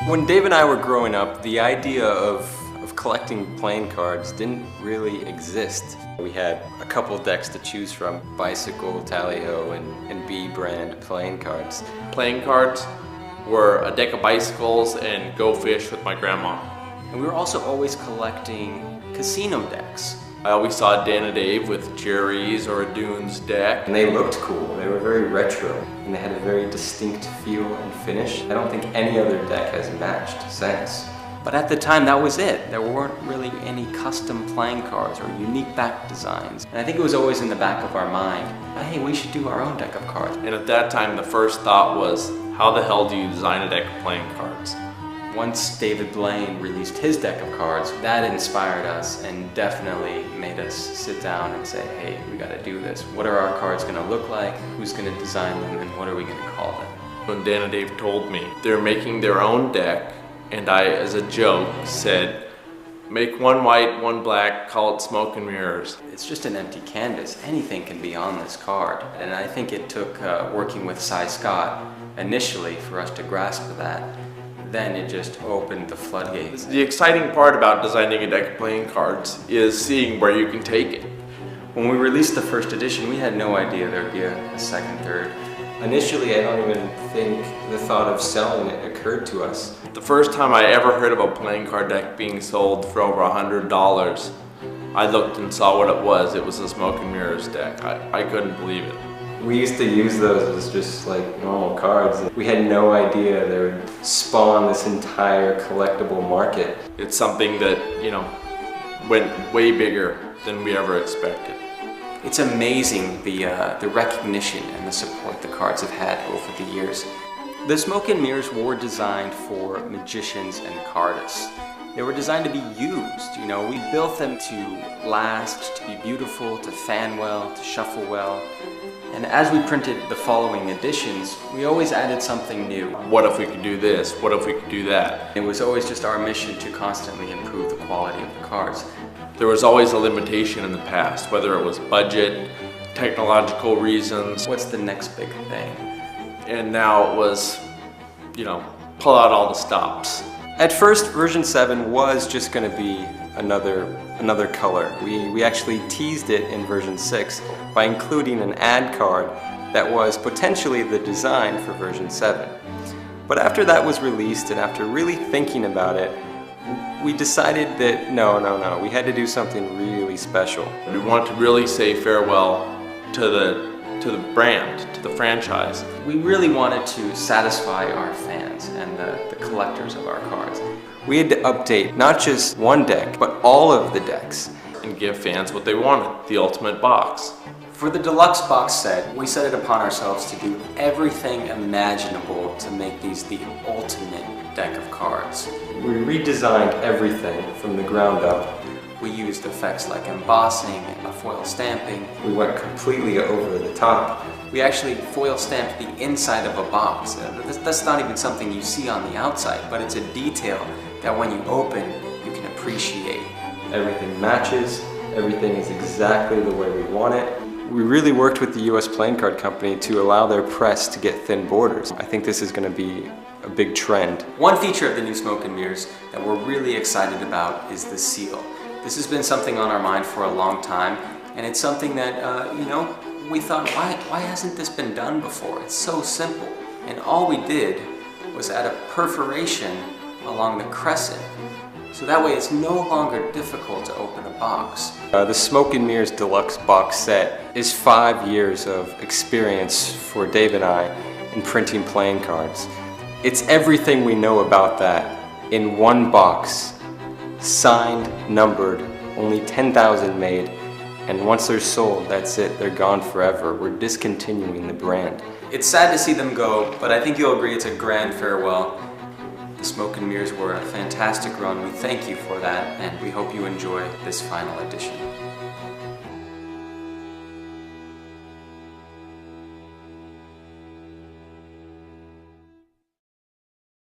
When Dave and I were growing up, the idea of collecting playing cards didn't really exist. We had a couple decks to choose from: Bicycle, Tally-Ho, and B brand playing cards. Playing cards were a deck of bicycles and Go Fish with my grandma. And we were also always collecting casino decks. I always saw Dan and Dave with Jerry's or a Dunes deck. And they looked cool. They were very retro, and they had a very distinct feel and finish. I don't think any other deck has matched since. But at the time, that was it. There weren't really any custom playing cards or unique back designs. And I think it was always in the back of our mind, hey, we should do our own deck of cards. And at that time, the first thought was, how the hell do you design a deck of playing cards? Once David Blaine released his deck of cards, that inspired us and definitely made us sit down and say, hey, we gotta do this. What are our cards gonna look like? Who's gonna design them? And what are we gonna call them? When Dan and Dave told me they're making their own deck, and I, as a joke, said, make one white, one black, call it Smoke and Mirrors. It's just an empty canvas. Anything can be on this card. And I think it took working with Cy Scott initially for us to grasp that. Then it just opened the floodgates. The exciting part about designing a deck of playing cards is seeing where you can take it. When we released the first edition, we had no idea there'd be a second, third. Initially, I don't even think the thought of selling it occurred to us. The first time I ever heard of a playing card deck being sold for over $100, I looked and saw what it was. It was a Smoke and Mirrors deck. I couldn't believe it. We used to use those as just like normal cards. We had no idea they would spawn this entire collectible market. It's something that, you know, went way bigger than we ever expected. It's amazing the recognition and the support the cards have had over the years. The Smoke and Mirrors were designed for magicians and cardists. They were designed to be used, you know. We built them to last, to be beautiful, to fan well, to shuffle well. And as we printed the following editions, we always added something new. What if we could do this? What if we could do that? It was always just our mission to constantly improve the quality of the cards. There was always a limitation in the past, whether it was budget, technological reasons. What's the next big thing? And now it was, you know, pull out all the stops. At first, version 7 was just going to be another color. We actually teased it in version 6 by including an ad card that was potentially the design for version 7. But after that was released and after really thinking about it, we decided that no, we had to do something really special. We wanted to really say farewell to the brand, to the franchise. We really wanted to satisfy our fans and the collectors of our cards. We had to update not just one deck, but all of the decks. And give fans what they wanted, the ultimate box. For the deluxe box set, we set it upon ourselves to do everything imaginable to make these the ultimate deck of cards. We redesigned everything from the ground up. We used effects like embossing and foil stamping. We went completely over the top. We actually foil stamped the inside of a box. That's not even something you see on the outside, but it's a detail that when you open, you can appreciate. Everything matches, everything is exactly the way we want it. We really worked with the US Playing Card Company to allow their press to get thin borders. I think this is going to be a big trend. One feature of the new Smoke and Mirrors that we're really excited about is the seal. This has been something on our mind for a long time, and it's something that, you know, we thought, why hasn't this been done before? It's so simple. And all we did was add a perforation along the crescent. So that way it's no longer difficult to open a box. The Smoke and Mirrors Deluxe box set is 5 years of experience for Dave and I in printing playing cards. It's everything we know about that in one box, signed, numbered, only 10,000 made, and once they're sold, that's it, they're gone forever. We're discontinuing the brand. It's sad to see them go, but I think you'll agree it's a grand farewell. The Smoke and Mirrors were a fantastic run. We thank you for that, and we hope you enjoy this final edition.